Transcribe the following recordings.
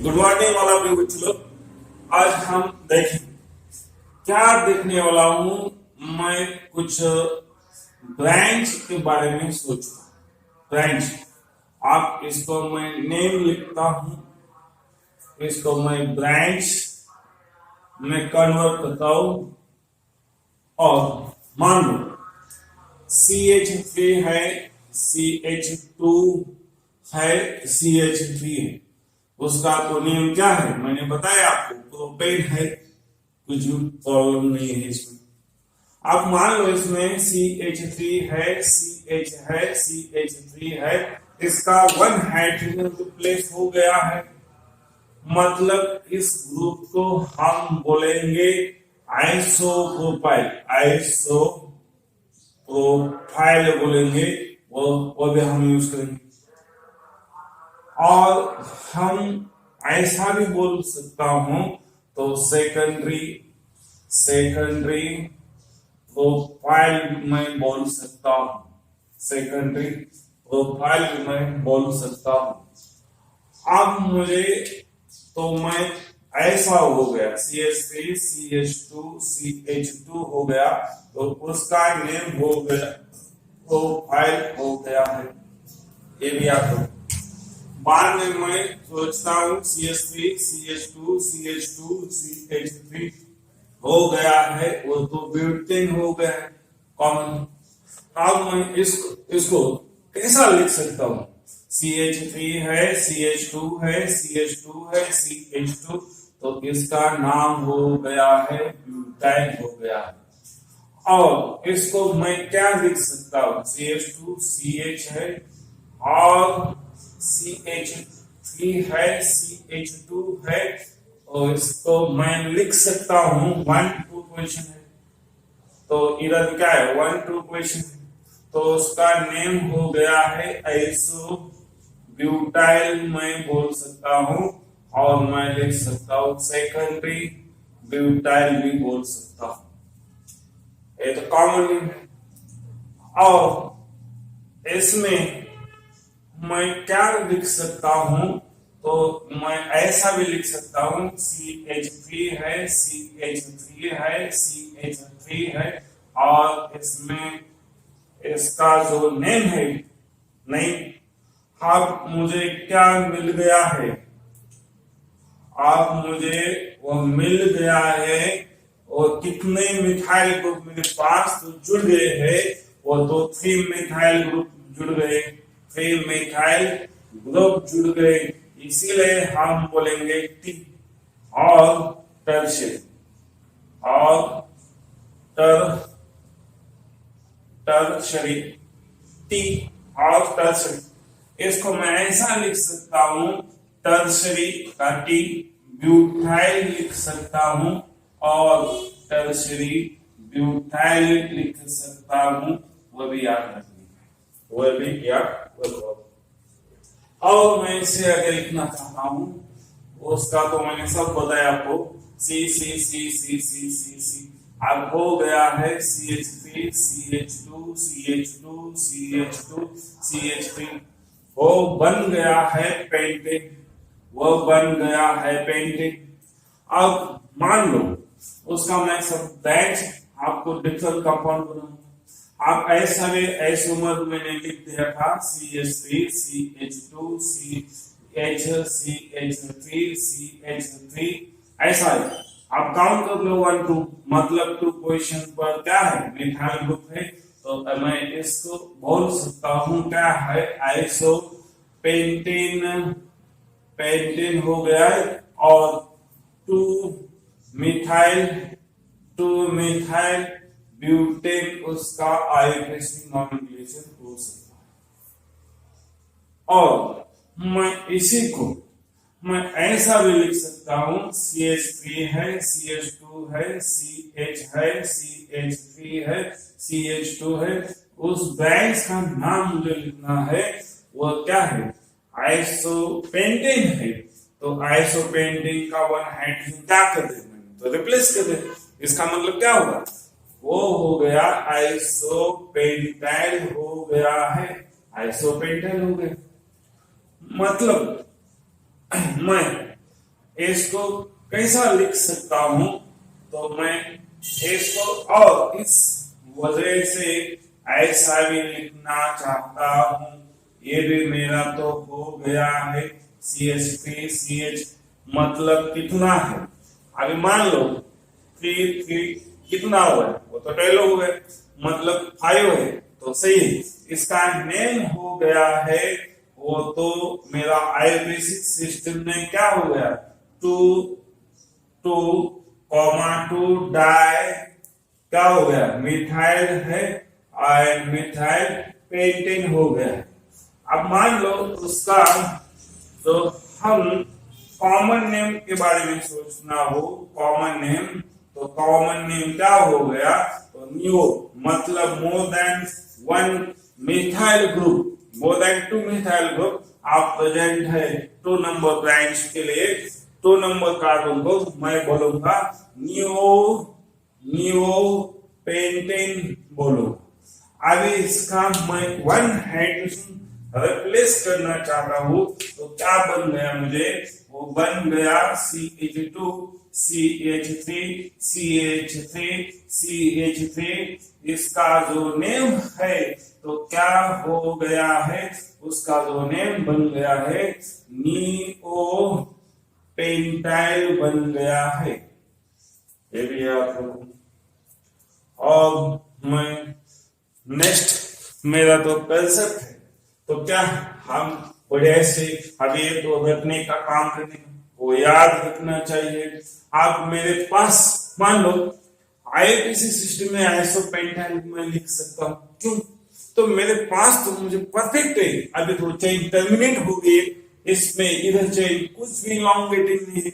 Good morning वाला भी बच्चों। आज हम देखें क्या देखने वाला हूं। मैं कुछ ब्रांच के बारे में सोचूं। ब्रांच, आप इसको मैं नेम लिखता हूं, इसको मैं ब्रांच में कन्वर्ट करता हूं। और मान लो CH3 है, CH2 है, CH3 है। उसका तो नियम क्या है मैंने बताया आपको, प्रोपेन है, कुछ भी प्रॉब्लम नहीं है इसमें। आप मान लो इसमें CH3 है, CH है, CH3 है, इसका 1 हाइड्रोजन रिप्लेस हो गया है। मतलब इस ग्रुप को हम बोलेंगे आइसोप्रोपाइल, आइसोप्रोपाइल बोलेंगे, वो भी हम यूज करेंगे। और हम ऐसा भी बोल सकता हूं तो सेकेंडरी प्रोफाइल में बोल सकता हूं, सेकेंडरी प्रोफाइल में बोल सकता हूं। अब मुझे तो मैं ऐसा हो गया CH3 CH2 CH2 हो गया, तो उसका नेम हो गया, प्रोफाइल हो गया है। ये भी आप बाद में मैं सोचता हूं CH3 CH2 CH2 CH3 हो गया है, वो तो ब्यूटेन हो गया है कॉमन। अब मैं इसको कैसा लिख सकता हूं? CH3 है, CH2 है, CH2 है, CH2, तो इसका नाम हो गया है ब्यूटाइल हो गया है। और इसको मैं क्या लिख सकता हूं? CH2 CH है और CH3 है, CH2 है, और इसको मैं लिख सकता हूं 1-2 पोजीशन है, तो इधर क्या है 1-2 पोजीशन, तो उसका नेम हो गया है आइसो ब्यूटाइल मैं बोल सकता हूं। और मैं लिख सकता हूं सेकेंडरी ब्यूटाइल भी बोल सकता हूं। ये तो कॉमन है। और इसमें मैं क्या लिख सकता हूं? तो मैं ऐसा भी लिख सकता हूं CH3 है, CH3 है, CH3 है, और इसमें इसका जो नेम है, नहीं, अब मुझे क्या मिल गया है? अब मुझे वो मिल गया है, और कितने मिथाइल ग्रुप मेरे पास तो जुड़ गए हैं, वो तो 3 मिथाइल ग्रुप जुड़ गए, 3 मिथाइल ग्रुप जुड़ गए, इसीलिए हम बोलेंगे टी। और टर्शियरी, और टर्शियरी टी और टर्शियरी, इसको मैं ऐसा लिख सकता हूं टर्शियरी का टी, ब्यूटाइल लिख सकता हूं, और टर्शियरी ब्यूटाइल लिख सकता हूं, वो भी याद रखिए, वो भी याद रखो। और मैं इसे आगे लिखना चाहता हूं, उसका तो मैंने सब बताया आपको, सी सी सी सी सी सी सी। अब हो गया है CH3 CH2 CH2 CH2 CH3, वो बन गया है पेंटेन, वो बन गया है पेंटेन। अब मान लो उसका मैं सब ब्रांच आपको डिफरेंट कंपाउंड बनाऊंगा। आप ऐसा भी आइसोमर मैंने लिख दिया था CH3 CH2 CH3 CH3, ऐसा है। आप काउंट कर लो 1-2, मतलब 2 पोजीशन पर क्या है मिथाइल ग्रुप है, तो मैं इसको बोल सकता हूं क्या है आइसो पेंटेन, पेंटेन हो गया है। और 2 मिथाइल ब्यूटेन उसका आईयूपीएसी नॉमेनक्लेचर हो सकता है। और मैं इसी को मैं ऐसा भी लिख सकता हूं CH3 है, CH2 है, CH है, CH3 है, CH2 है, उस ब्रांच का नाम मुझे लिखना है, वो क्या है आइसोपेंटेन है। तो आइसोपेंटेन का 1 हाइड्रोजन क्या कर दे, तो रिप्लेस कर दे। इसका मतलब क्या होगा? वो हो गया आइसोपेंटाइल हो गया है, आइसोपेंटाइल हो गया। मतलब मैं इसको कैसा लिख सकता हूं, तो मैं इसको और इस वजह से ऐसा भी लिखना चाहता हूं। ये भी मेरा तो हो गया है CH3CH, मतलब कितना है। अभी मान लो 3 कितना हुआ है, वो तो 12 हो गए, मतलब 5 है, तो सही है। इसका नेम हो गया है, वो तो मेरा आईपीसी सिस्टम में क्या हो गया, 2 डाई क्या हो गया, मिथाइल है, और मिथाइल पेंटेन हो गया। अब मान लो उसका तो हम कॉमन नेम के बारे में सोचना हो, कॉमन नेम, तो कॉमन नेम क्या हो गया, तो न्यू, मतलब more than 1 methyl group, more than 2 methyl group आप प्रेजेंट है 2 नंबर ब्रांच के लिए, 2 नंबर कार्बन को मैं बोलूंगा न्यू पेंटेन बोलूंगा। अभी इसका मैं 1 हाइड्रोजन रिप्लेस करना चाहता हूं, तो क्या बन गया मुझे, वो बन गया CH2 CH3 CH3 CH3। इसका जो नेम है तो क्या हो गया है, उसका जो नेम बन गया है नियो पेंटाइल बन गया है। ये भी याद रखो। और मैं नेक्स्ट मेरा तो कंसेप्ट है, तो क्या हम बढ़िया से अभी तो रखने का काम करने वो याद रखना चाहिए। आप मेरे पास मान लो आईपीसी सिस्टम में आइसोपेंटाइल में लिख सकता हूं, क्यों, तो मेरे पास तो मुझे परफेक्ट है। अभी तो चेन टर्मिनेट हो गई, इसमें इधर चेन कुछ भी लॉन्गेटिंग नहीं है,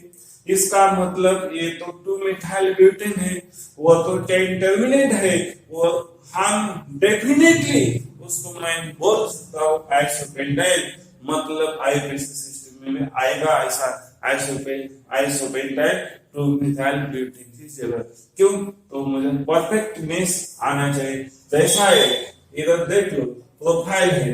इसका मतलब ये तो 2 मिथाइल ब्यूटेन है, वो तो चेन टर्मिनेट है, वो हम डेफिनेटली उसको मैं बोल सकता हूँ आइसोपेंटाइल, मतलब आईपीसी सिस्टम में आएगा ऐसा आइसोपेंटाइल 2 मिथाइल ब्यूटेन की जगह। क्यों, तो मुझे परफेक्टनेस आना चाहिए। जैसा है इधर देख लो, प्रोफाइल है,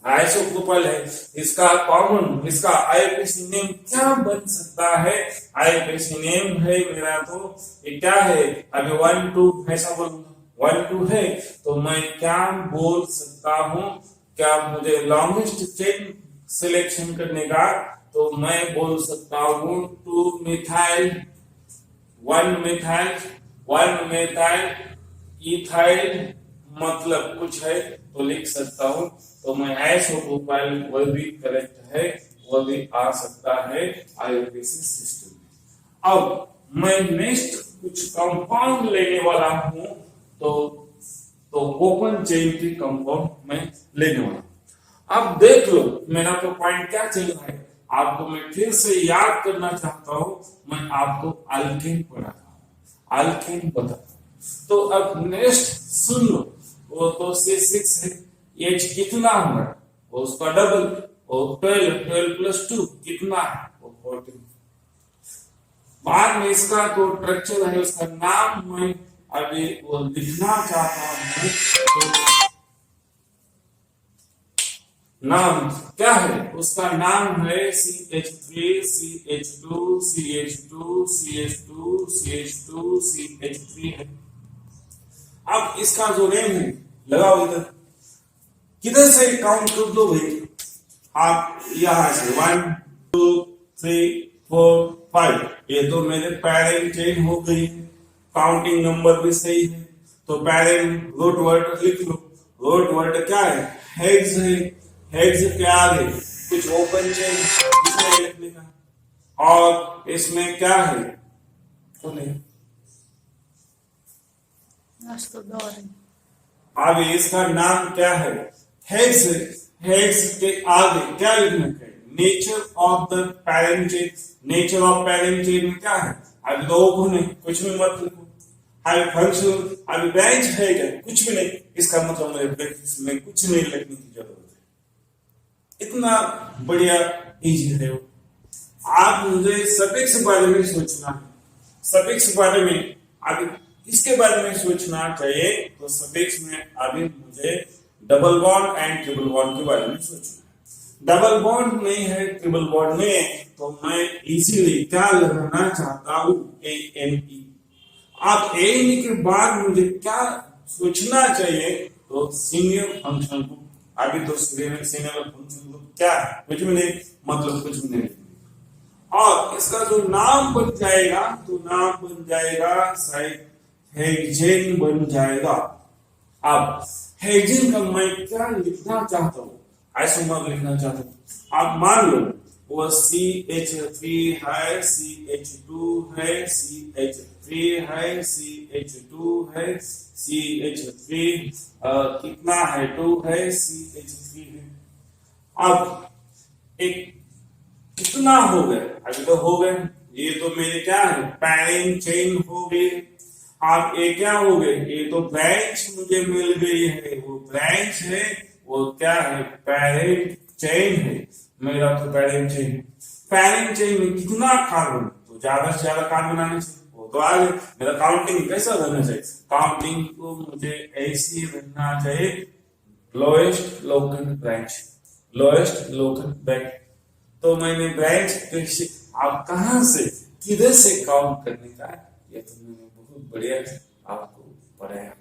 आइसोप्रोपाइल है, इसका कॉमन, इसका आईपीसी नेम क्या बन सकता है, आईपीसी नेम है मेरा तो ये क्या है, अभी 1-2 ऐसा बोलूंगा, 1-2 है, तो मैं क्या बोल सकता हूं, क्या मुझे लॉन्गेस्ट चेन सिलेक्शन करने का, तो मैं बोल सकता हूं 2 मिथाइल 1 मिथाइल इथाइल, मतलब कुछ है तो लिख सकता हूं। तो मैं आइसोप्रोपाइल वो भी करेक्ट है, वो भी आ सकता है आईपीसी सिस्टम में। अब मैं नेक्स्ट कुछ कंपाउंड लेने वाला हूं, तो ओपन चेन की कंपाउंड में लेने वाला हूं। अब देख लो मेरा तो पॉइंट क्या चल रहा है, आपको मैं फिर से याद करना चाहता हूं। मैं आपको अल्केन पढ़ाता हूं, अल्केन बताता हूं। तो अब नेक्स्ट सुन लो, वो तो C6 है, H कितना होगा, वो उसका डबल, वो 12 प्लस 2 कितना है, वो 14। बाद में इसका तो स्ट्रक्चर है, उसका नाम मैं अभी वो लिखना चाहता हूं, तो नाम क्या है, उसका नाम है CH3 CH2 CH2 CH2 CH2 CH3 है। अब इसका जो नेम है लगाओ इधर, किधर से काउंट कर दो भाई, आप यहां से 1 2 3 4 5, ये तो मेरे पैरेंट चेन हो गई, काउंटिंग नंबर भी सही है। तो पैरेंट रूट वर्ड लिख लो, रूट वर्ड क्या है, हेड्स है, हेड्स के आगे कुछ ओपन चेन इसमें लिखने का, और इसमें क्या है, अब इसका नाम क्या है, हेड्स, हेड्स के आगे क्या लिखना है, nature of the parent chain, nature of parent chain में क्या है, अभी दो ओपन है, कुछ भी मत लिखो, अभी फंक्शन अभी ब्रांच है क्या, कुछ भी नहीं, इसका मतलब मेरे ब्रैकेट्स में कुछ नहीं लिखने की जरूरत है, इतना बढ़िया इजी है वो। आप मुझे सफिक्स बारे में सोचना है, सफिक्स बारे में अभी इसके बारे में सोचना चाहिए, तो सफिक्स में अभी मुझे double bond and triple bond के बारे में सोचना है। डबल बॉन्ड नहीं है, ट्रिपल बॉन्ड नहीं है, तो मैं इजीली क्या लगाना चाहता हूँ, ANE। अब ANE के बाद मुझे क्या सोचना चाहिए, तो सीनियर फंक्शन ग्रुप। अभी तो सीनियर फंक्शन ग्रुप क्या है, कुछ भी नहीं, मतलब कुछ भी नहीं। और इसका जो नाम बन जाएगा, तो नाम बन जाएगा शायद हेक्सेन बन जाएगा। अब हेक्सेन का मैं क्या लिखना चाहता हूँ, आइसोमर लिखना चाहता हूँ। आप मान लो वो CH3 है, CH2 है, CH3 है, CH2 है, CH3 कितना है, 2 है, CH3 है। अब एक कितना हो गए, अभी तो हो गए, ये तो मेरे क्या है, पैरेंट चेन हो गई। अब ये क्या हो गए, ये तो ब्रांच मुझे मिल गई है, वो ब्रांच है, वो क्या है, पैरेंट चेन है, मेरा तो पैरेंट चेन। पैरेंट चेन में कितना कार्बन, तो ज्यादा से ज्यादा कार्बन आने चाहिए, वो तो आगे। मेरा काउंटिंग कैसा रहना चाहिए, काउंटिंग को मुझे ऐसी रहना चाहिए, lowest local branch, lowest local branch. तो मैंने ब्रांच कैसे, आप कहां से किधर से काउंट करने का, ये तो मैंने बहुत बढ़िया आपको पढ़ाया।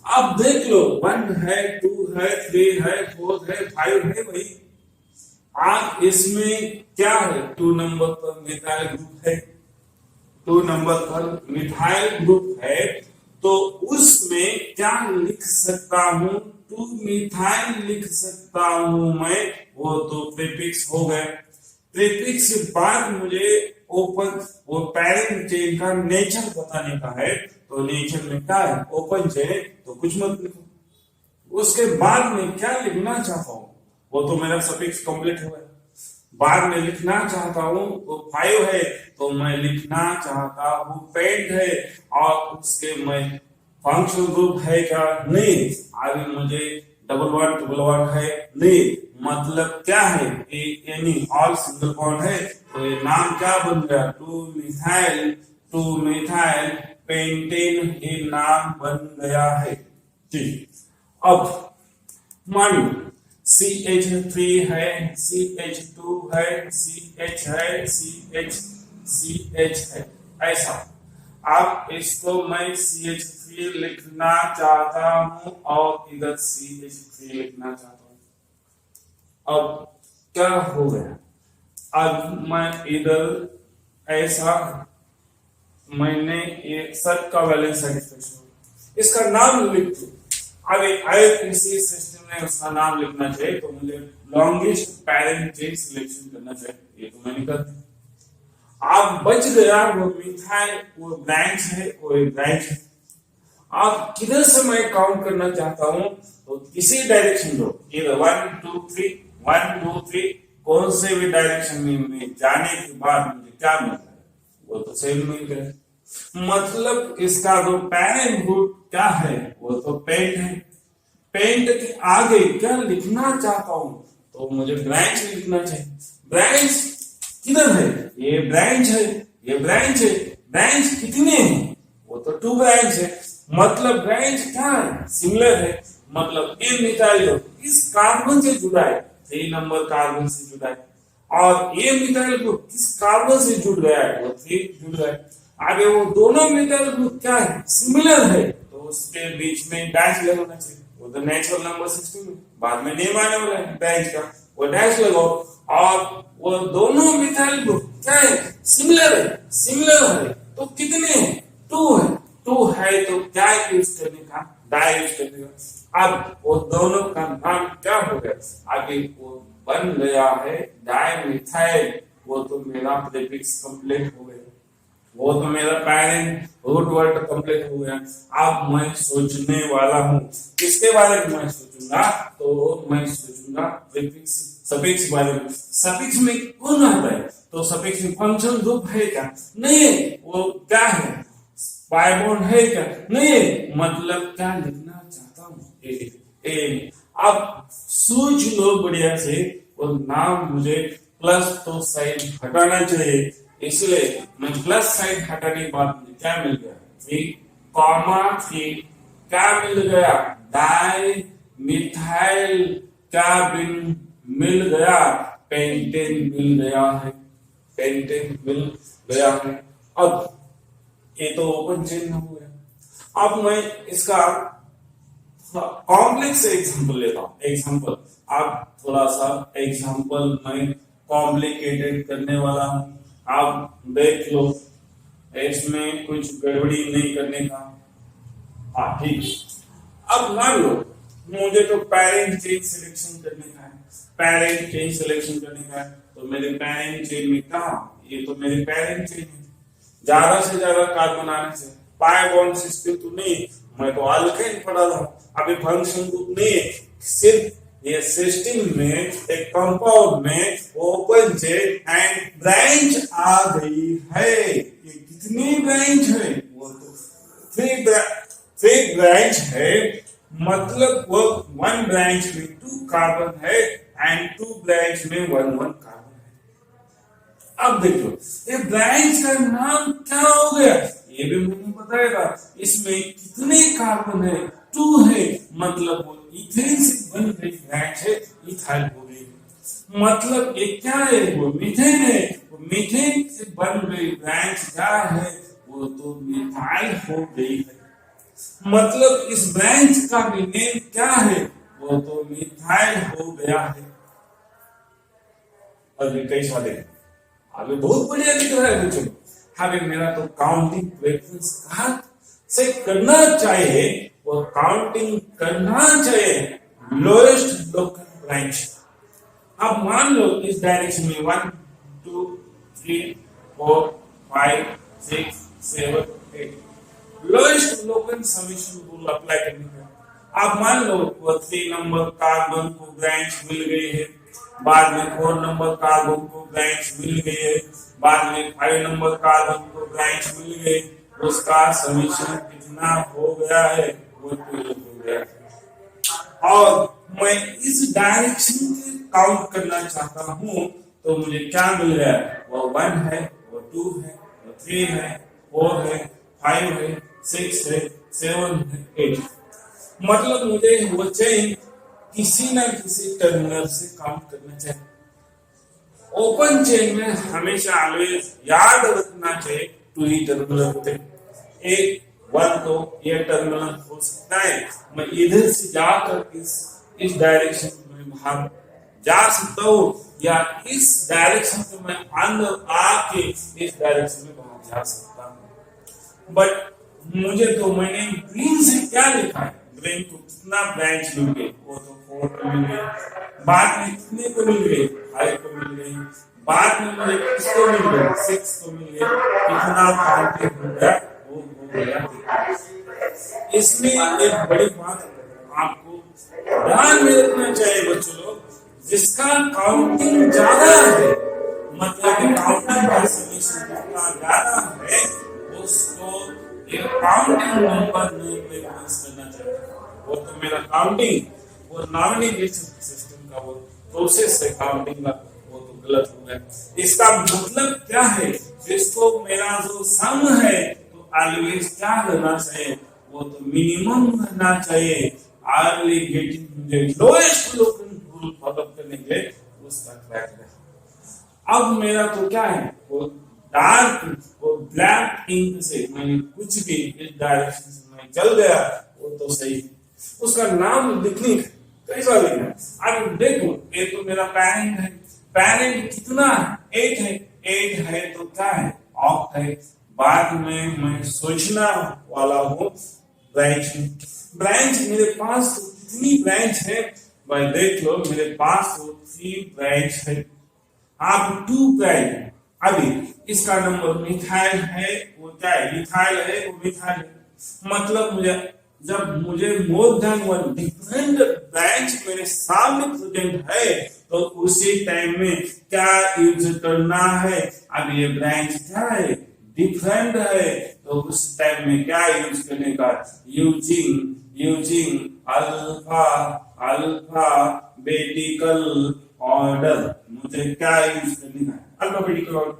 आप देख लो, 1 है, 2 है, 3 है, 4 है, 5 है भाई। आप इसमें क्या है, 2 नंबर पर मिथाइल ग्रुप है, 2 नंबर पर मिथाइल ग्रुप है, तो उसमें क्या लिख सकता हूं, 2 मिथाइल लिख सकता हूं मैं, वो तो प्रीफिक्स हो गए। प्रीफिक्स के बाद मुझे ओपन, वो पैरेंट चेन का नेचर बताने का है, तो नेचर में क्या है, ओपन चेन, तो कुछ मत लिखो। उसके बाद में क्या लिखना चाहता हूं, वो तो मेरा सफिक्स कंप्लीट हुआ है। बाद में लिखना चाहता हूं वो 5 है, तो मैं लिखना चाहता हूं पेंट है, और उसके मैं फंक्शनल ग्रुप है क्या, नहीं। आगे मुझे डबल वन है, नहीं, मतलब क्या है, एनी ऑल सिंगल बॉन्ड है, तो ये नाम क्या बन गया, 2 मिथाइल पेंटेन, ये नाम बन गया है। ठीक, अब मान लो CH3 है, CH2 है, CH है, CH है, ऐसा। अब इसको मैं CH3 लिखना चाहता हूं, और इधर CH3 लिखना चाहता हूं। अब क्या हो गया, अब मैं इधर ऐसा, मैंने ये सब का वैलेंस सेटिस्फेक्शन, इसका नाम लिख दो। अब किसी सिस्टम में उसका नाम लिखना चाहिए, तो मुझे लॉन्गेस्ट पैरेंट चेन सिलेक्शन करना चाहिए, ये तो मैंने कर दिया। आप बच गया वो मिथाइल, वो ब्रांच है, वो एक ब्रांच है। आप किधर से मैं काउंट करना चाहता हूं, तो किसी डायरेक्शन दो, इधर 1 2 3 1 2 3, कौन से भी डायरेक्शन में जाने के बाद मुझे क्या मिलता है, वो तो सेम मिल गया। मतलब इसका जो पैरेंट ग्रुप क्या है, वो तो पेंट है। पेंट के आगे क्या लिखना चाहता हूं, तो मुझे ब्रांच लिखना चाहिए। ब्रांच किधर है, ये ब्रांच है, ये ब्रांच है। ब्रांच कितने हैं, वो तो 2 ब्रांच है, मतलब ब्रांच क्या है, सिमिलर है, मतलब ये मिथाइल इस कार्बन से जुड़ा है, 3 नंबर कार्बन से जुड़ा है, और ये मिथाइल ग्रुप किस कार्बन से जुड़ गया है, वो 3 जुड़ गया है। आगे वो दोनों मिथाइल ग्रुप क्या है, सिमिलर है, तो उसके बीच में डैश लगाना चाहिए, वो तो नेचुरल नंबर 16 बाद में नेम आने वाला है ब्रांच का, वो डैश लगाओ। और वो दोनों मिथाइल ग्रुप क्या है, सिमिलर है, तो कितने हैं, 2 है। 2 है तो क्या यूज करने का, डाई यूज करने का। अब वो दोनों का नाम क्या हो गया, आगे वो बन गया है डाई मिथाइल, वो तो मेरा प्रीफिक्स कंप्लीट हो गया, वो तो मेरा पैरेंट रूट वर्ड कंप्लीट हो गया। अब मैं सोचने वाला हूं, किसके बारे में मैं सोचूंगा, तो मैं सोचूंगा प्रीफिक्स सफिक्स बारे में। सफिक्स में कौन आता है, तो सफिक्स में फंक्शन ग्रुप है क्या, नहीं, वो क्या है, पाई बॉन्ड है क्या, नहीं, मतलब क्या लिखना चाहता हूं, ए। अब सोच लो बढ़िया से, वो नाम मुझे प्लस तो साइड हटाना चाहिए, इसलिए मैं प्लस साइड हटाने के बाद मुझे क्या मिल गया, 3, क्या मिल गया, डाई मिथाइल क्या मिल गया, पेंटेन मिल गया है। पेंटेन मिल गया है। अब ये तो ओपन चेन में हो गया। अब मैं इसका कॉम्प्लेक्स एग्जांपल लेता हूं। एग्जांपल आप थोड़ा सा एग्जांपल मैं कॉम्प्लिकेटेड करने वाला हूं, आप देख लो, इसमें कुछ गड़बड़ी नहीं करने का। हाँ ठीक। अब मान लो मुझे तो पेरेंट चेन सिलेक्शन करने का है, पेरेंट चेन सिलेक्शन करने का है, तो मेरे पेरेंट चेन में कहा, ये तो मेरे पेरेंट चेन है, ज्यादा से ज्यादा कार्बन आने से पाई बॉन्ड सिस्टम तो नहीं, मैं तो अल्केन पढ़ा था, अभी फंक्शन ग्रुप नहीं है, सिर्फ ये सिस्टम में एक कंपाउंड में ओपन चेन एंड ब्रांच आ गई है। ये कितनी ब्रांच है? वो तो थ्री ब्रांच है, मतलब वो वन ब्रांच में 2 कार्बन है एंड 2 ब्रांच में 1 कार्बन है। अब देखो ये ब्रांच का नाम क्या हो गया, ये भी मैंने बताया था। इसमें कितने कार्बन है? 2 है, मतलब वो इथेन से बन गई ब्रांच है, इथाइल हो गई। मतलब ये क्या है? वो मीथेन है, वो मीथेन से बन गई ब्रांच क्या है? वो तो मिथाइल हो गई है। मतलब इस ब्रांच का भी नेम क्या है? वो तो मिथाइल हो गया है। और ये कैसा देखें, अभी बहुत बढ़िया दिख रहा है बच्चों। अभी मेरा तो काउंटिंग प्रेफरेंस कहाँ से करना चाहिए? वो काउंटिंग करना चाहिए लोएस्ट लोकल ब्रांच। अब मान लो इस डायरेक्शन में 1 2 3 4 5 6 7 8 lowest local summation rule apply करने का। अब मान लो वो 3 नंबर कार्बन को ब्रांच मिल गई है, बाद में 4 नंबर कार्बन को ब्रांच मिल गई है, बाद में 5 नंबर कार्बन को ब्रांच मिल गई, उसका समेशन कितना हो गया है? वो 12 हो गया है। और मैं इस डायरेक्शन से काउंट करना चाहता हूं, तो मुझे क्या मिल रहा है? वो 1 है, वो 2 है, वो 3 है, 4 है, 5 है, 6 है, 7 है, 8। मतलब मुझे वो चेन किसी ना किसी टर्मिनल से काउंट करना चाहिए। ओपन चेन में हमेशा ऑलवेज याद रखना चाहिए 2 ही टर्मिनल होते हैं। एक 1 तो ये टर्मिनल हो सकता है, मैं इधर से जाकर इस डायरेक्शन में बाहर जा सकता हूँ, या इस डायरेक्शन से मैं अंदर आके इस डायरेक्शन में बाहर जा सकता हूँ। बट मुझे तो मैंने ग्रीन से क्या लिखा है? ग्रीन को कितना ब्रांच मिल गए? वो तो 4 को मिल गए। बाद में कितने को मिल गए? 5 को मिल गए। बाद में मुझे किसको मिल गए? 6 को मिल गए। कितना काउंटिंग हो गया? वो हो गया। इसमें एक बड़ी बात आपको ध्यान में रखना चाहिए बच्चों लोग, जिसका काउंटिंग ज्यादा है, मतलब काउंटिंग का समेशन जितना ज्यादा है, उसको एक काउंटिंग नंबर में रेफरेंस करना चाहिए। वो तो मेरा काउंटिंग, वो नॉमिनेशन सिस्टम का वो प्रोसेस है काउंटिंग का, वो तो गलत हो गया। इसका मतलब क्या है? जिसको मेरा जो सम है तो ऑलवेज क्या करना चाहिए? वो तो मिनिमम रहना चाहिए। अर्ली गेटिंग मुझे लोएस्ट लोकल रूल फॉलो करने के लिए उसका ट्रैक है। अब मेरा तो क्या है? वो डार्क, वो ब्लैक इंक से मैंने कुछ भी इस डायरेक्शन से मैं चल गया, वो तो सही। उसका नाम लिखने कैसा लिखना? अब देखो, ये तो मेरा पेरेंट है, पेरेंट कितना है? 8 है, 8 है तो क्या है? ऑक्ट है। बाद में मैं सोचना वाला हूँ ब्रांच। ब्रांच मेरे पास तो कितनी ब्रांच है भाई? देख लो, मेरे पास तो 3 ब्रांच है, आप 2 ब्रांच है। अभी इसका नंबर मिथाइल है, वो क्या है? मिथाइल है, वो मिथाइल है। मतलब मुझे मोर देन 1 डिफरेंट ब्रांच मेरे सामने प्रेजेंट है, तो उसी टाइम में क्या यूज करना है? अब ये ब्रांच क्या है? डिफरेंट है, तो उस टाइम में क्या यूज करने का? Using alphabetical order. मुझे क्या यूज करने का? Alphabetical order.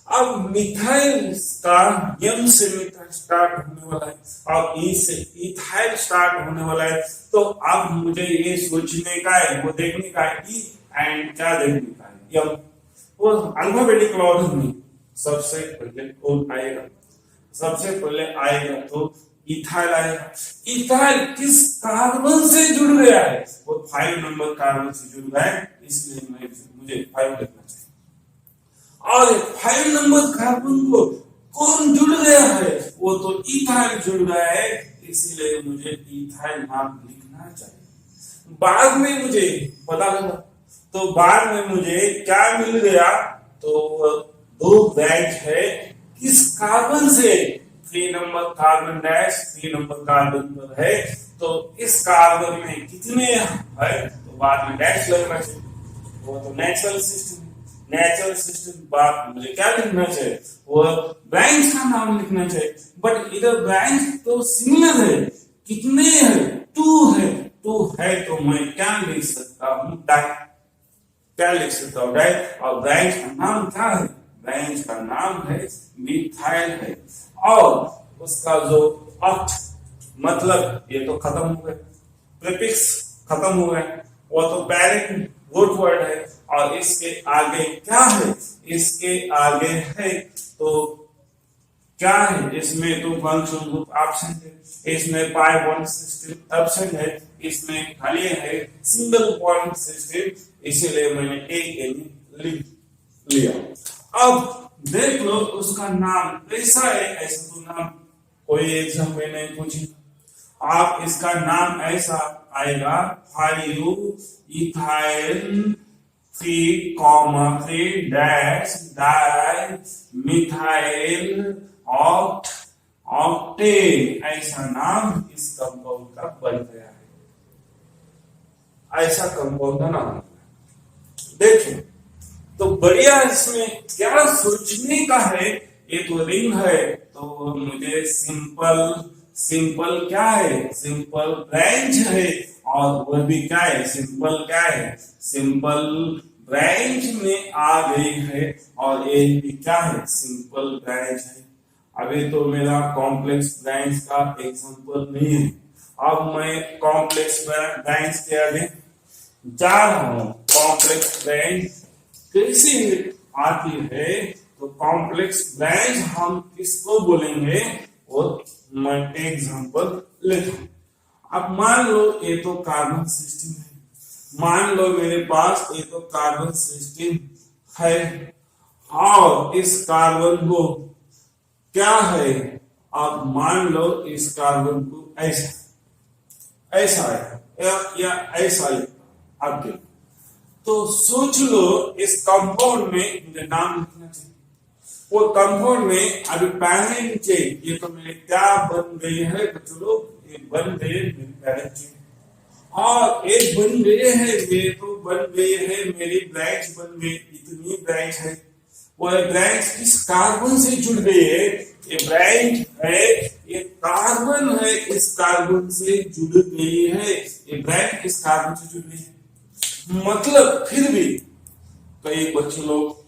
अब मिथाइल का यम से मिथाइल स्टार्ट होने वाला है, अब ई से इथाइल स्टार्ट होने वाला है, तो अब मुझे ये सोचने का है, वो देखने का है ई एंड क्या देखने का है? यम। वो अल्फाबेटिकल ऑर्डर में सबसे पहले कौन आएगा? सबसे पहले आएगा तो इथाइल आएगा। इथाइल किस कार्बन से जुड़ गया है? वो 5 नंबर कार्बन से जुड़ गया है, इसलिए मुझे 5 लिखना चाहिए। और 5 नंबर कार्बन को कौन जुड़ गया है? वो तो इथाइल जुड़ गया है, इसलिए मुझे इथाइल नाम लिखना चाहिए। बाद में मुझे पता लगा, तो बाद में मुझे क्या मिल गया? तो 2 ब्रांच है किस कार्बन से? 3 number carbon dash 3 number carbon पर है, तो इस कार्बन में कितने है? तो बाद में डैश लगना चाहिए। वो तो नेचुरल सिस्टम, नेचुरल सिस्टम बाद मुझे क्या लिखना चाहिए? वो ब्रांच का नाम लिखना चाहिए। बट इधर ब्रांच तो सिमिलर है, कितने है? 2 है। 2 है तो मैं क्या लिख सकता हूँ? डाई। क्या लिख सकता हूँ? डाई। और ब्रांच का नाम क्या है? ब्रांच का नाम है मिथाइल है। और उसका जो ऑक्ट मतलब ये तो खत्म हो गया, प्रीफिक्स खत्म हो गया, वो तो पैरेंट रूट वर्ड है। और इसके आगे क्या है? इसके आगे है तो क्या है? इसमें तो फंक्शन ग्रुप ऑप्शन है, इसमें पाई बॉन्ड सिस्टम ऑप्शन है, इसमें खाली है सिंगल बॉन्ड सिस्टम, इसीलिए मैंने एक लिख लिया। अब देख लो उसका नाम कैसा है? ऐसा तो नाम कोई एग्जाम में नहीं पूछी। आप इसका नाम ऐसा आएगा 5 ethyl 3,3 dash di methyl octane, ऐसा नाम इस कंपाउंड का बन गया है। ऐसा कंपाउंड का नाम देखो तो बढ़िया। इसमें क्या सोचने का है? ये तो रिंग है, तो मुझे सिंपल क्या है? सिंपल ब्रांच है। और वो भी क्या है? सिंपल क्या है? सिंपल ब्रांच में आ गई है। और ये भी क्या है? सिंपल ब्रांच है। अभी तो मेरा कॉम्प्लेक्स ब्रांच का एग्जांपल नहीं है। अब मैं कॉम्प्लेक्स ब्रांच के आगे जा रहा हूँ। कॉम्प्लेक्स ब्रांच कैसी आती है? तो कॉम्प्लेक्स ब्रांच हम किसको बोलेंगे? और मैं एग्जांपल लेता हूं। अब मान लो ये तो कार्बन सिस्टम है, मान लो मेरे पास ये तो कार्बन सिस्टम है, और इस कार्बन को क्या है? अब मान लो इस कार्बन को ऐसा ऐसा है या ऐसा है आपके, तो सोच लो इस कंपाउंड में मुझे नाम लिखना चाहिए। वो कंपाउंड में अभी पैरेंट चेन, ये तो मेरे क्या बन गई है? तो चलो ये बन गए मेरी पैरेंट चेन, और एक बन गए है ये तो बन गई है मेरी ब्रांच बन गई। इतनी ब्रांच है। वो ब्रांच किस कार्बन से जुड़ गई है? ये ब्रांच है, ये कार्बन है, इस कार्बन से जुड़ गई है। ये ब्रांच किस कार्बन से जुड़ गई है? मतलब फिर भी कई बच्चे लोग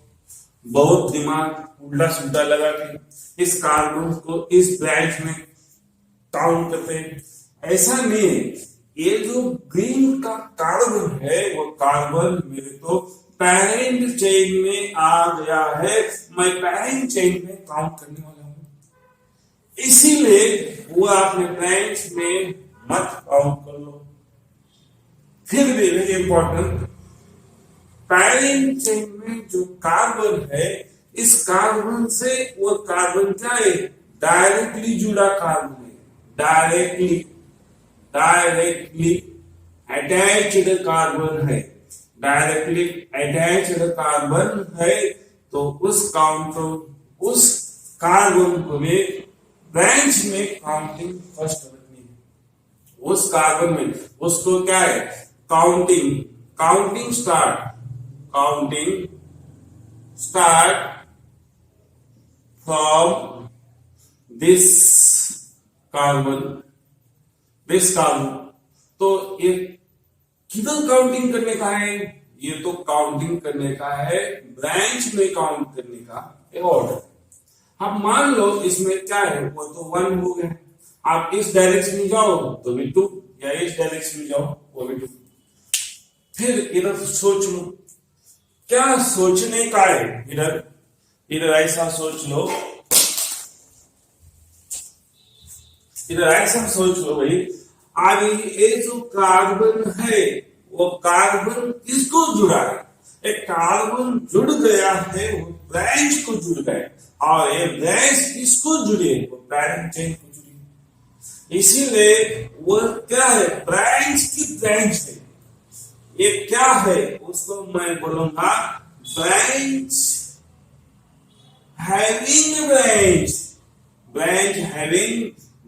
बहुत दिमाग उल्टा सीधा लगा के इस कार्बन को इस ब्रांच में काउंट करते हैं। ऐसा नहीं है। ये जो ग्रीन का कार्बन है वो कार्बन मेरे तो पैरेंट चेन में आ गया है। मैं पैरेंट चेन में काउंट करने वाला हूं, इसीलिए वो आपने ब्रांच में मत काउंट कर लो। फिर भी वेरी इंपॉर्टेंट, पैरेंट चेन में जो कार्बन है, इस कार्बन से वो कार्बन क्या है? डायरेक्टली जुड़ा कार्बन है, डायरेक्टली अटैच्ड कार्बन है, डायरेक्टली अटैच्ड कार्बन है। तो उस कार्बन को में ब्रांच में काउंटिंग फर्स्ट रखनी है। उस कार्बन में उसको क्या है? Counting start from this carbon. तो ये किधर काउंटिंग करने का है? ये तो काउंटिंग करने का है ब्रांच में काउंट करने का ऑर्डर। अब मान लो इसमें क्या है? वो तो 1 हो गया। आप इस डायरेक्शन में जाओ तो भी 2, या इस डायरेक्शन में जाओ वो भी 2। फिर इधर सोच लो क्या सोचने का है। इधर इधर ऐसा सोच लो, इधर ऐसा सोच लो भाई, आगे ये जो कार्बन है वो कार्बन किसको जुड़ा है, एक कार्बन जुड़ गया है, वो ब्रांच को जुड़ गए, और ये ब्रांच किसको जुड़े, वो पैरेंट चेन को जुड़ी। इसीलिए वो क्या है, ब्रांच की ब्रांच है। ये क्या है, उसको मैं बोलूंगा branch having branch, branch having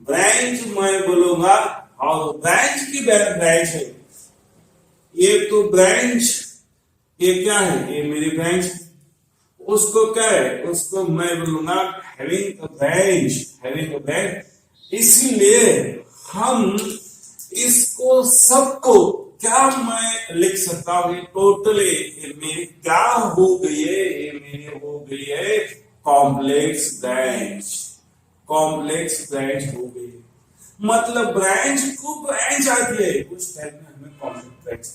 branch मैं बोलूंगा, और ब्रांच की ब्रांच है। ये तो ब्रांच, ये क्या है, ये मेरी ब्रांच है, उसको क्या है, उसको मैं बोलूंगा having a branch, having a branch. इसीलिए हम इसको सबको क्या मैं लिख सकता हूं, टोटली मेरी क्या हो गई है, ये मेरी हो गई है कॉम्प्लेक्स ब्रांच, कॉम्प्लेक्स ब्रांच हो गई है। मतलब ब्रांच को ब्रांच आती है, उस टाइप में हमें कॉम्प्लेक्स ब्रांच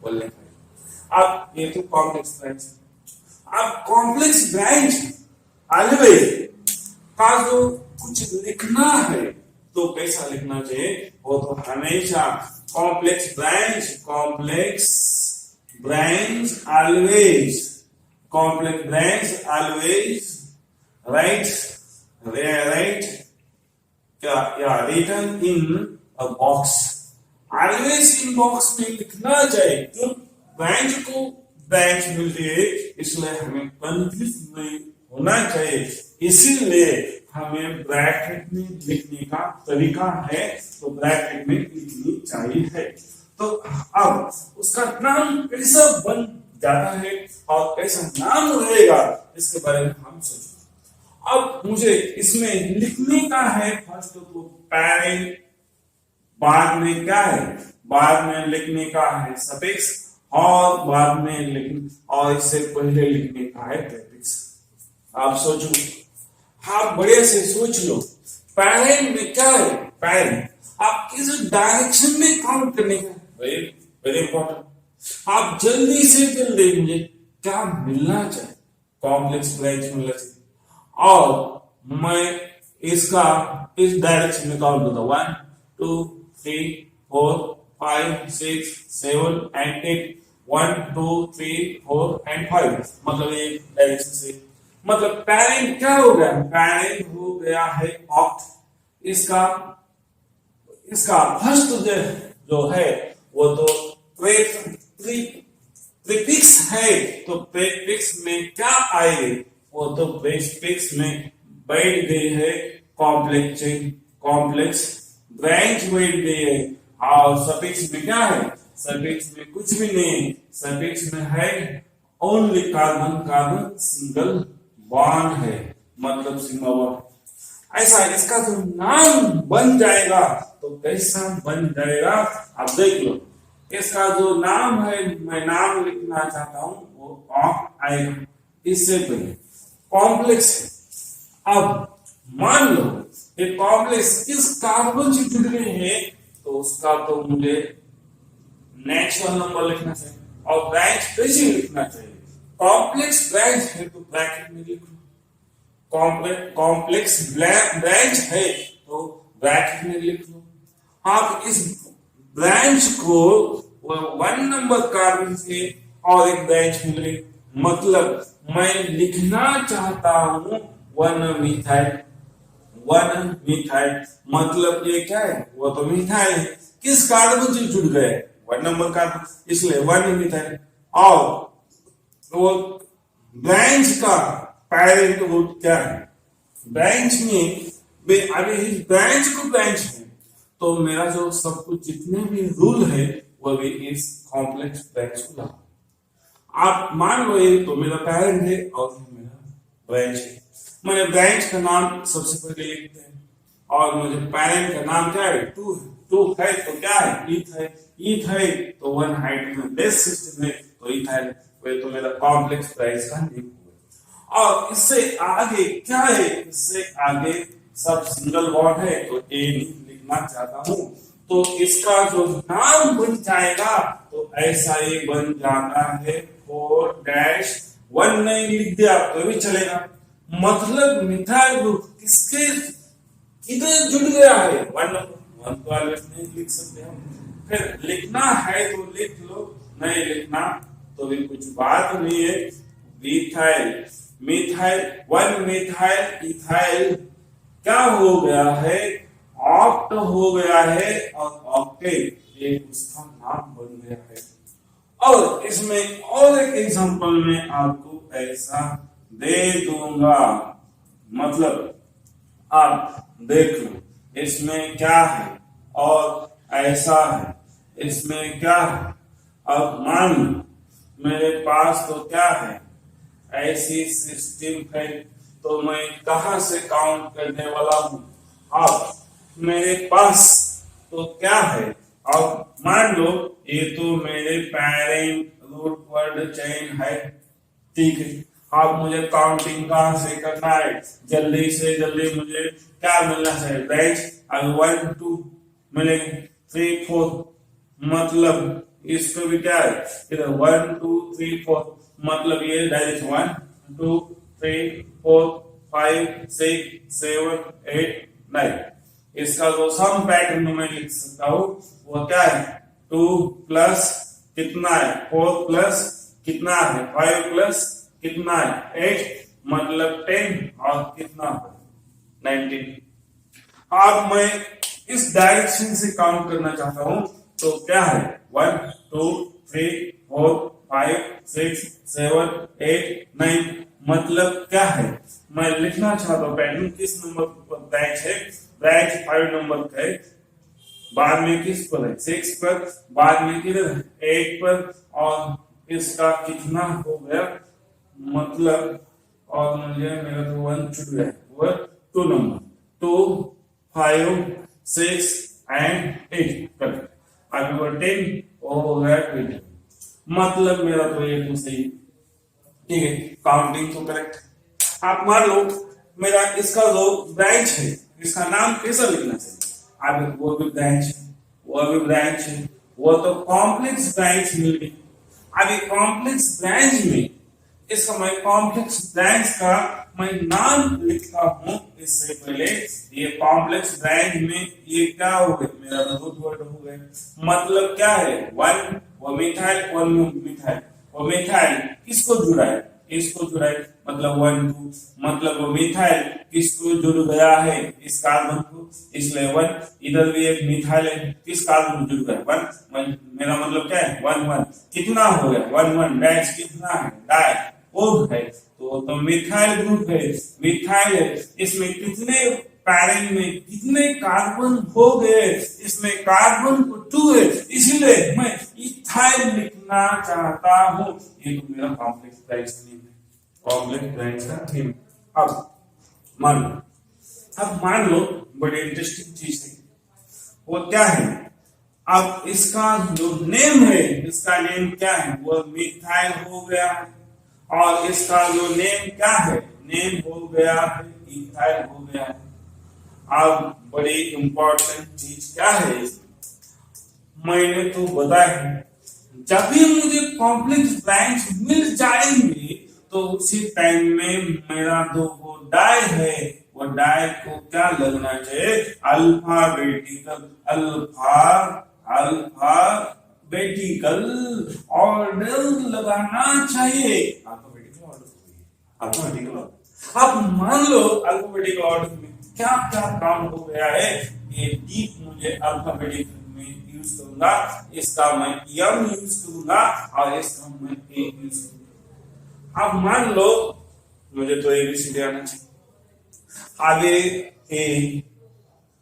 बोलने का। अब ये तो कॉम्प्लेक्स ब्रांच, अब कॉम्प्लेक्स ब्रांच अलवेज का जो कुछ लिखना है तो कैसा लिखना चाहिए, वो तो हमेशा complex branch, complex branch always, complex branch always right, right क्या या return in a box, always in box में लिखना चाहिए। क्यों, ब्रांच को ब्रांच मिलती है, इसलिए हमें कंफ्यूज नहीं होना चाहिए, इसीलिए हमें ब्रैकेट में लिखने का तरीका है, तो ब्रैकेट में लिखनी चाहिए। तो अब उसका नाम कैसा बन जाता है और कैसा नाम रहेगा, इसके बारे में हम सोचें। अब मुझे इसमें लिखने का है फर्स्ट तो पैरेंट, बाद में क्या है, बाद में लिखने का है सफिक्स, और बाद में लिखने, और इससे पहले लिखने का है प्रीफिक्स। आप सोचो, आप बढ़िया से सोच लो, पैरेंट में क्या है, पैरेंट आप किस डायरेक्शन में काउंट करने का, वेरी वेरी इंपॉर्टेंट। आप जल्दी से जल्दी मुझे क्या मिलना चाहिए, कॉम्प्लेक्स ब्रांच मिलना चाहिए, और मैं इसका इस डायरेक्शन में काउंट करता हूं, 1 2 3 4 5 6 7 एंड 8, 1 2 3 4 एंड 5, मतलब ये डायरेक्शन से, मतलब पैरेंट क्या हो गया, पैरेंट हो गया है ऑक्ट। इसका इसका फर्स्ट जो है वो तो प्रीफिक्स है, तो प्रीफिक्स में क्या आएगी, वो तो प्रीफिक्स में बैठ गई है कॉम्प्लेक्स चेन, कॉम्प्लेक्स ब्रांच बैठ गई है, और सफिक्स में क्या है, सफिक्स में कुछ भी नहीं, सफिक्स में है only carbon, carbon single bond है, मतलब सिग्मा बॉन्ड। ऐसा इसका जो नाम बन जाएगा तो कैसा बन जाएगा, आप देख लो। इसका जो नाम है, मैं नाम लिखना चाहता हूं, वो ऑक्ट आएगा, इससे पहले कॉम्प्लेक्स है। अब मान लो ये कॉम्प्लेक्स किस कार्बन से जुड़ गए हैं, तो उसका तो मुझे नेचुरल नंबर लिखना चाहिए, और ब्रांच कैसे लिखना चाहिए, कॉम्प्लेक्स ब्रांच है तो ब्रैकेट में लिखो, कॉम्प्लेक्स ब्रांच है तो ब्रैकेट में लिख लो। आप इस ब्रांच को 1 नंबर कार्बन से और एक ब्रांच मिल रही, मतलब मैं लिखना चाहता हूं 1 मिथाइल, 1 मिथाइल, मतलब ये क्या है, वो तो मिथाइल है, किस कार्बन से जुड़ गए, 1 नंबर कार्बन, इसलिए 1 मिथाइल। और वो ब्रांच का पैरेंट वो क्या है, ब्रांच में अभी इस ब्रांच को ब्रांच है, तो मेरा जो सब कुछ जितने भी रूल है वो भी इस कॉम्प्लेक्स ब्रांच को लागू। आप मान लो ये तो मेरा पैरेंट है और ये मेरा ब्रांच है, मैंने ब्रांच का नाम सबसे पहले लिखते हैं, और मुझे पैरेंट का नाम क्या है, 2 है तो क्या है, ईथ है, ईथ है तो 1 हाइड्रोजन बेस सिस्टम है तो इथाइल, तो मेरा कॉम्प्लेक्स ब्रांच का नेम हुआ। और इससे आगे क्या है, इससे आगे सब सिंगल बॉन्ड है तो ए लिखना चाहता हूं, तो इसका जो नाम बन जाएगा तो ऐसा ही बन जाता है 4 डैश 1 नहीं लिख दिया तो भी चलेगा। मतलब मिथाइल ग्रुप किसके किधर जुड़ गया है, 1 तो ऑलवेज नहीं लिख सकते हम। फिर लिखना है तो लिख लो, नहीं लिखना तो भी कुछ बात नहीं है। मिथाइल मिथाइल 1 मिथाइल इथाइल क्या हो गया है, ऑक्ट हो गया है, और ऑक्टेट एक उसका नाम बन गया है। और इसमें और एक एग्जांपल में आपको ऐसा दे दूंगा, मतलब आप देख लो इसमें क्या है और ऐसा है, इसमें क्या है। अब मान लो मेरे पास तो क्या है, ऐसी सिस्टम है, तो मैं कहां से काउंट करने वाला हूं। अब मेरे पास तो क्या है, अब मान लो ये तो मेरे पेरेंट रूट वर्ड चेन है, ठीक है। अब मुझे काउंटिंग कहां से करना है, जल्दी से जल्दी मुझे क्या मिलना चाहिए, ब्रांच। अब 1 2 मिलेंगे, 3 4, मतलब इसको भी क्या है इधर 1 2 3 4, मतलब ये डायरेक्ट 1 2 3 4 5 6 7 8 9। इसका जो सम पैटर्न मैं लिख सकता हूं वो क्या है, 2 प्लस कितना है 4 प्लस कितना है 5 प्लस कितना है 8, मतलब 10 और कितना 19। अब मैं इस डायरेक्शन से काउंट करना चाहता हूं तो क्या है 1 2 3 4 5 6 7 8 9, मतलब क्या है, मैं लिखना चाहता हूं पैटर्न किस नंबर पर ब्रांच है, ब्रांच 5 नंबर का है, बाद में किस पर है 6 पर, बाद में किधर 8 पर, और इसका कितना हो गया, मतलब और मुझे मेरा तो 1 छूट गया, वो 2 नंबर 2 5 6 एंड 8 करेक्ट। आगे वो 10 हो गया 20, मतलब मेरा तो ये तो सही, ठीक है, काउंटिंग तो करेक्ट। आप मान लो मेरा इसका जो ब्रांच है इसका नाम कैसा लिखना चाहिए, आगे वो भी ब्रांच है, वो भी ब्रांच है, वो तो कॉम्प्लेक्स ब्रांच मिल गई। अभी कॉम्प्लेक्स ब्रांच में इसका मैं कॉम्प्लेक्स ब्रांच का मैं नाम लिखता हूं, इससे पहले ये कॉम्प्लेक्स ब्रांच में ये क्या हो गया, मेरा रूट वर्ड हो गया, मतलब क्या है 1 वो मिथाइल 1 मिथाइल, वो मिथाइल किसको जुड़ा है, इसको जुड़ा है, मतलब 1 2, मतलब वो मिथाइल किसको जुड़ गया है, इस कार्बन को, इसलिए 1। इधर भी एक मिथाइल है, किस कार्बन को जुड़ गया 1, मेरा मतलब क्या है 1 1, कितना हो गया 1 1 डैश कितना है डाई 4 है, तो मिथाइल ग्रुप है, मिथाइल है, इसमें कितने पैरेंट में कितने कार्बन हो गए, इसमें कार्बन 2 है, इसलिए मैं इथाइल लिखना चाहता हूं। ये तो मेरा कॉम्प्लेक्स ब्रांच नेम है, कॉम्प्लेक्स ब्रांच का नेम। अब मान लो बड़ी इंटरेस्टिंग चीज है, वो क्या है, अब इसका जो नेम है इसका नेम क्या है, वो मिथाइल हो गया है, और इसका जो नेम क्या है, नेम हो गया है इथाइल हो गया है। अब बड़ी इंपॉर्टेंट चीज क्या है, मैंने तो बताया है, जब भी मुझे कॉम्प्लेक्स ब्रांच मिल जाएंगे तो उसी टाइम में मेरा जो वो डाई है वो डाई को क्या लगना चाहिए, अल्फाबेटिकल अल्फाबेटिकल ऑर्डर लगाना चाहिए, अल्फाबेटिकल ऑर्डर। अब मान लो अल्फाबेटिकल ऑर्डर में क्या क्या काम हो गया है, ये डी मुझे अल्फाबेटिकल में यूज करूंगा, इसका मैं एम यूज करूंगा और इसका मैं ए यूज करूंगा। अब मान लो मुझे तो एबीसीडी आना चाहिए, आगे ए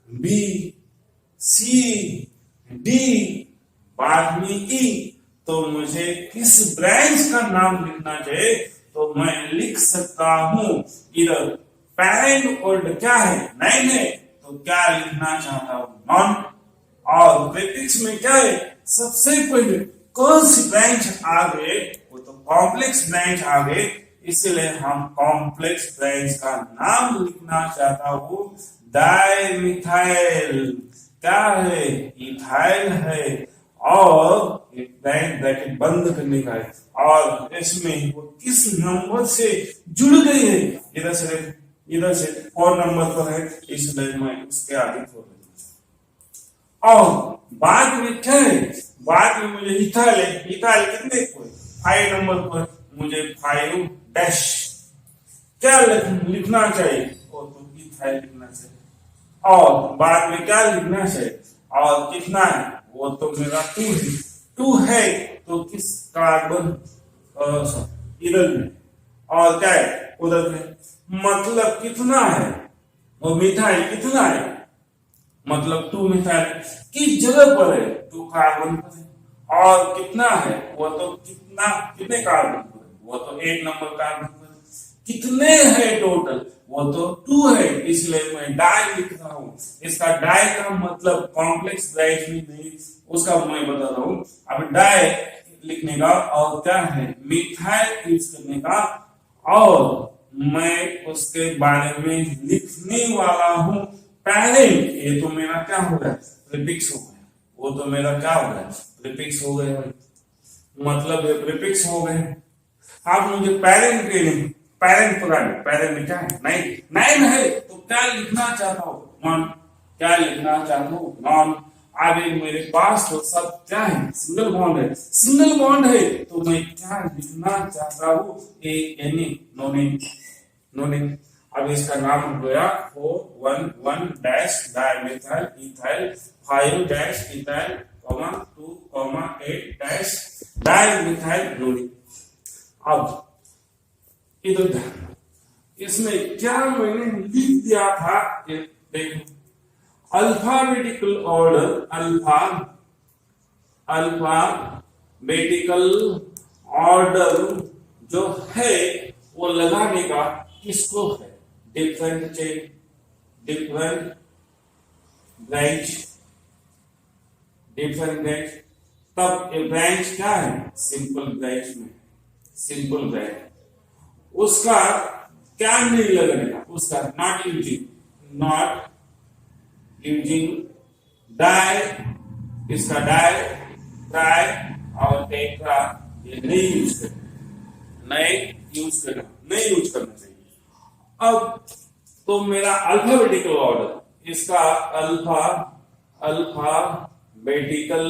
बी सी डी बाद में ई, तो मुझे किस ब्रांच का नाम लिखना चाहिए, तो मैं लिख सकता हूं इधर पैरेंट वर्ड क्या है 9 है, तो क्या लिखना चाहता हूं नॉन, और ब्रैकेट्स में क्या है, सबसे पहले कौन सी ब्रांच आ गए, वो तो कॉम्प्लेक्स ब्रांच आ गए, इसलिए हम कॉम्प्लेक्स ब्रांच का नाम लिखना चाहता हूं डाइमिथाइल, क्या है इथाइल है, और ब्रैकेट बंद करने का है, और इसमें वो किस नंबर से जुड़ गई है, इधर से 4 नंबर पर है, इसलिए मैं उसके आगे छोड़ देता हूं। और बाद में क्या है, बाद में मुझे इथाइल कितने को 5 नंबर पर मुझे 5 डैश क्या लिखना चाहिए, और तो इथाइल लिखना चाहिए, और बाद में क्या लिखना चाहिए, और कितना है, वो तो मेरा 2 है, 2 है तो किस कार्बन इधर में, और क्या है उधर में, मतलब कितना है, वो मिथाइल कितना है, मतलब 2 मिथाइल किस जगह पर है, 2 कार्बन पर है, और कितना है, वो तो कितने कार्बन पर है, वो तो 1 नंबर कार्बन पर है, कितने हैं टोटल, वो तो 2 है, इसलिए मैं डाई लिख रहा हूं। इसका डाई का मतलब कॉम्प्लेक्स ब्रांच में नहीं, उसका मैं बता रहा हूं। अब डाई लिखने का और क्या है, मिथाइल यूज करने का, और मैं उसके बारे में लिखने वाला हूं पहले। ये तो मेरा क्या हो गया, प्रीफिक्स हो गया, वो तो मेरा क्या हो गया, प्रीफिक्स हो गए, मतलब ये प्रीफिक्स हो गए। आप मुझे पैरेंट के लिए पैरेंट में क्या है, 9 है, तो क्या लिखना चाहता हूँ, नॉन, क्या लिखना चाहता हूँ, नॉन। आगे मेरे पास तो सब क्या है, सिंगल बॉन्ड है, तो मैं क्या लिखना चाहता हूँ, नोनिंग। अब इसका नाम हो गया 4 1 dash dimethyl ethyl 5 dash ethyl 2 8 dash dimethyl nonene. अब इधर ध्यान, इसमें क्या मैंने लिख दिया था, देखो, अल्फाबेटिकल ऑर्डर, अल्फाबेटिकल ऑर्डर जो है वो लगाने का किसको है, डिफरेंट ब्रांच, तब ये ब्रांच क्या है, सिंपल ब्रांच, उसका क्या नहीं लगाने का, उसका नॉट यूजिंग डाई, इसका डाई, ट्राई और टेट्रा ये नहीं यूज करना चाहिए। अब तो मेरा अल्फाबेटिकल ऑर्डर, इसका अल्फाबेटिकल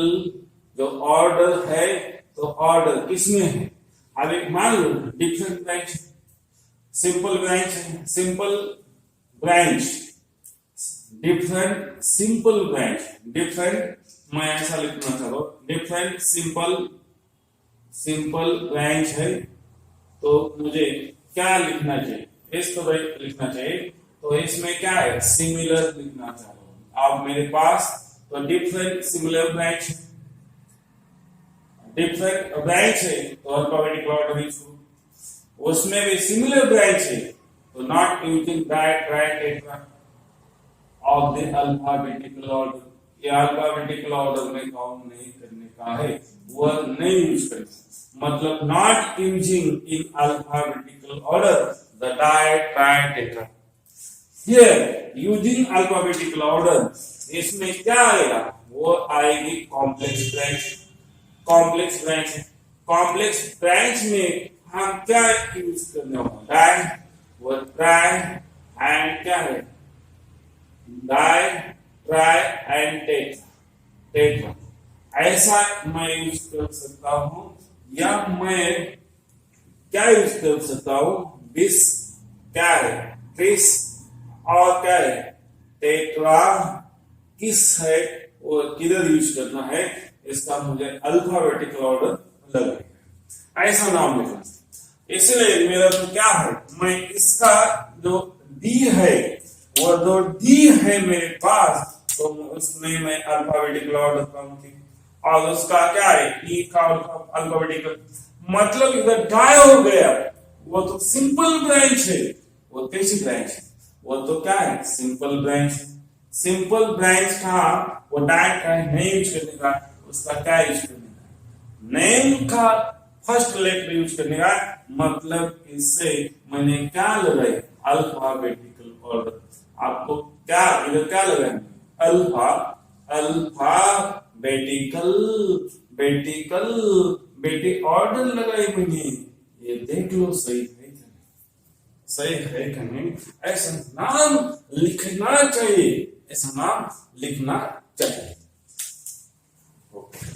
जो ऑर्डर है, तो ऑर्डर किसमें है, अब एक मान लो डिफरेंट ब्रांच, सिंपल ब्रांच, मैं ऐसा लिखना चाहता हूं, डिफरेंट सिंपल ब्रांच है, तो मुझे क्या लिखना चाहिए, इस तरह लिखना चाहिए, तो इसमें क्या है, सिमिलर लिखना चाहता हूं। अब मेरे पास तो डिफरेंट सिमिलर ब्रांच है, तो अल्फाबेटिकल ऑर्डर यूज करो, उसमें भी सिमिलर ब्रांच है, तो not using di tri tetra of the alphabetical order, ये अल्फाबेटिकल ऑर्डर में काम नहीं करने का है, वो नहीं यूज करना, मतलब not using in alphabetical order the di tri tetra. Here using alphabetical order, इसमें क्या आएगा, वो आएगी कॉम्प्लेक्स ब्रांच में हम क्या यूज करने वाले, डाई, वो ट्राई एंड क्या है, डाई ट्राई एंड टेट्रा, ऐसा मैं यूज कर सकता हूं, या मैं क्या यूज कर सकता हूं, बिस क्या है, ट्रिस, और क्या है, टेट्रा किस है, वो किधर यूज करना है, इसका मुझे अल्फाबेटिकल ऑर्डर लगेगा, ऐसा नाम लिखना। इसलिए मेरा तो क्या है, मैं इसका जो डी है, वो जो डी है मेरे पास, तो उसमें मैं अल्फाबेटिकल ऑर्डर करूंगी, और उसका क्या है, ई का अल्फाबेटिकल, मतलब इधर डाई हो गया, वो तो सिंपल ब्रांच है, वो कैसी ब्रांच है, वो तो क्या है, सिंपल ब्रांच का वो डाई का नहीं यूज करने का, उसका क्या यूज करने का, नेम का फर्स्ट लेटर यूज करने का, मतलब इससे मैंने क्या लगाई, अल्फाबेटिकल ऑर्डर। आपको क्या इधर क्या लगाएंगे, बेटी कल, बेटी कल, बेटी ऑर्डर लगाई मैंने, ये देख लो सही है कि नहीं, सही है कि नहीं। ऐसा नाम लिखना चाहिए, ऐसा नाम लिखना चाहिए।